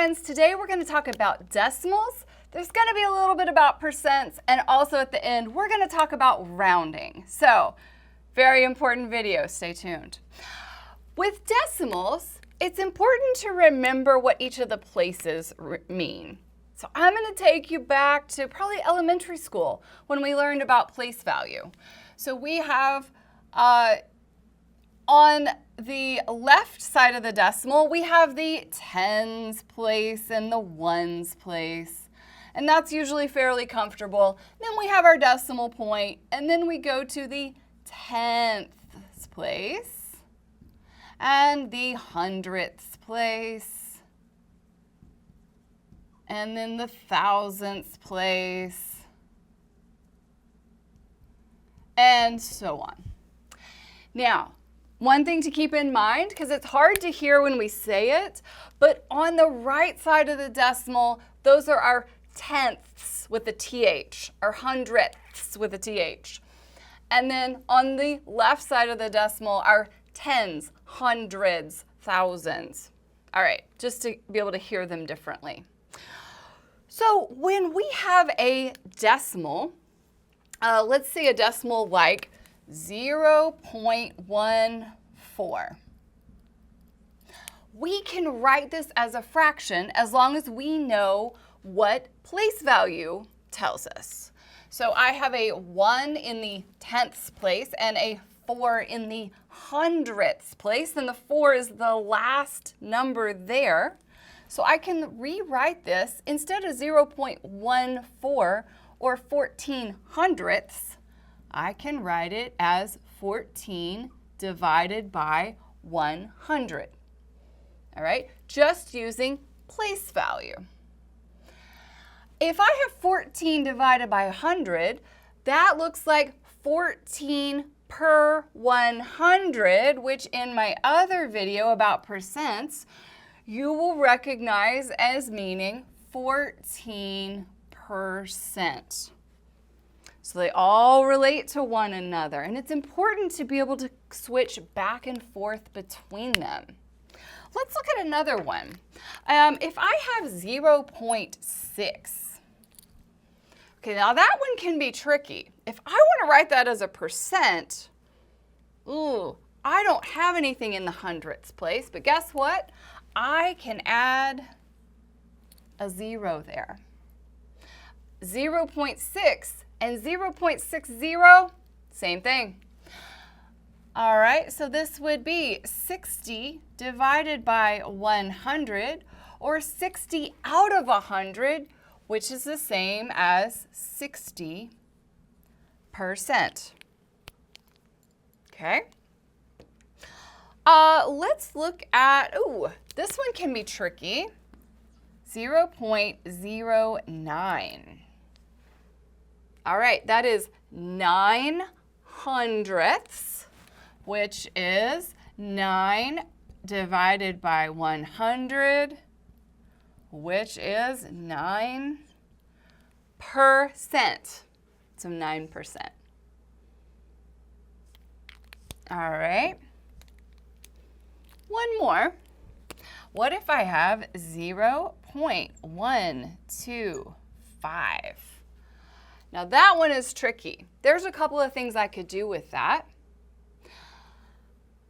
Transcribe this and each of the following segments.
friends, today we're going to talk about decimals. There's going to be a little bit about percents, and also at the end we're going to talk about rounding. So, very important video, stay tuned. With decimals, it's important to remember what each of the places mean. So I'm going to take you back to probably elementary school when we learned about place value. So we have on the left side of the decimal, we have the tens place and the ones place. And that's usually fairly comfortable. Then we have our decimal point, and then we go to the tenths place and the hundredths place, and then the thousandths place, and so on. Now, one thing to keep in mind, because it's hard to hear when we say it, but on the right side of the decimal, those are our tenths with a TH, our hundredths with a TH. And then on the left side of the decimal, our tens, hundreds, thousands. All right, just to be able to hear them differently. So when we have a decimal, let's say a decimal like 0.14. We can write this as a fraction as long as we know what place value tells us. So I have a 1 in the tenths place and a 4 in the hundredths place, and the 4 is the last number there. So I can rewrite this instead of 0.14 or 14 hundredths, I can write it as 14 divided by 100. All right, just using place value. If I have 14 divided by 100, that looks like 14 per 100, which in my other video about percents, you will recognize as meaning 14%. So they all relate to one another, and it's important to be able to switch back and forth between them. Let's look at another one. If I have 0.6, okay, now that one can be tricky. If I want to write that as a percent, I don't have anything in the hundredths place, but guess what? I can add a 0 there. 0.6 and 0.60, same thing. All right, so this would be 60 divided by 100, or 60 out of 100, which is the same as 60%. Okay. Let's look at, this one can be tricky. 0.09. All right, that is 9 hundredths, which is 9 divided by 100, which is 9%. So 9%. All right. One more. What if I have 0.125? Now that one is tricky. There's a couple of things I could do with that.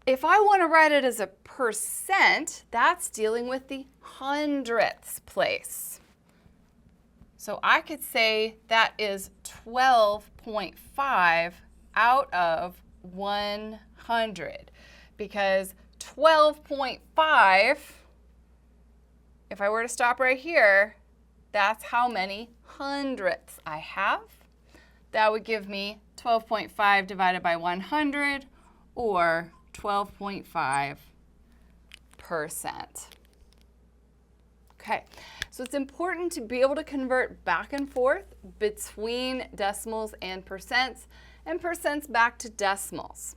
If I want to write it as a percent, that's dealing with the hundredths place. So I could say that is 12.5 out of 100, because 12.5, if I were to stop right here, that's how many hundredths I have. That would give me 12.5 divided by 100, or 12.5%. Okay, so it's important to be able to convert back and forth between decimals and percents back to decimals.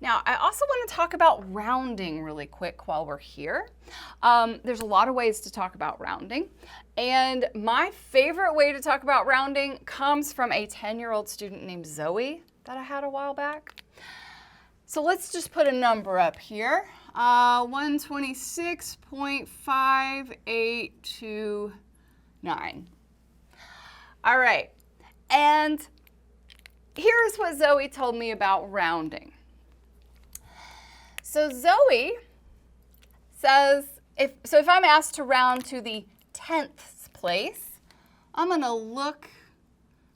Now, I also want to talk about rounding really quick while we're here. There's a lot of ways to talk about rounding, and my favorite way to talk about rounding comes from a 10-year-old student named Zoe that I had a while back. So let's just put a number up here. 126.5829. All right, and here's what Zoe told me about rounding. So Zoe says, if I'm asked to round to the 10th place, I'm going to look,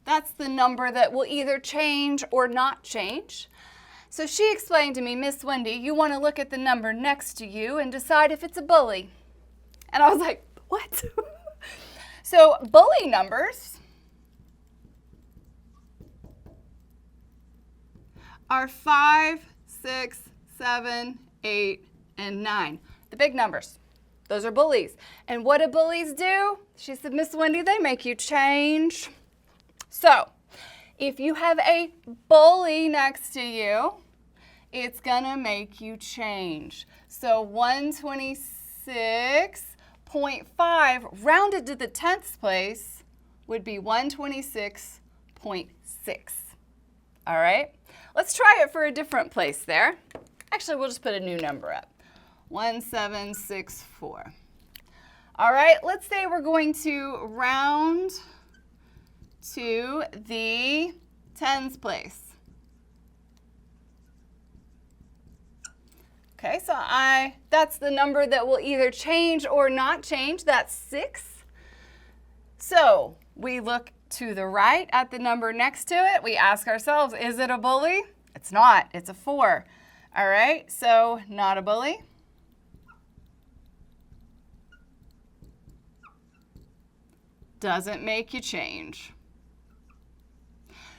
that's the number that will either change or not change. So she explained to me, Miss Wendy, you want to look at the number next to you and decide if it's a bully. And I was like, what? So bully numbers are 5, 6, 7, 8, and 9. The big numbers. Those are bullies. And what do bullies do? She said, Miss Wendy, they make you change. So if you have a bully next to you, it's gonna make you change. So 126.5 rounded to the 10th place would be 126.6. All right, let's try it for a different place there. Actually, we'll just put a new number up, 1764. All right, let's say we're going to round to the tens place. Okay, so that's the number that will either change or not change. That's 6. So we look to the right at the number next to it. We ask ourselves, is it a bully? It's not. It's a 4. All right, so not a bully. Doesn't make you change.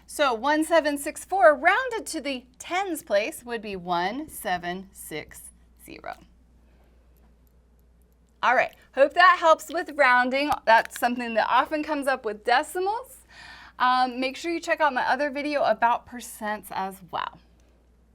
So 1764 rounded to the tens place would be 1760. All right, hope that helps with rounding. That's something that often comes up with decimals. Make sure you check out my other video about percents as well.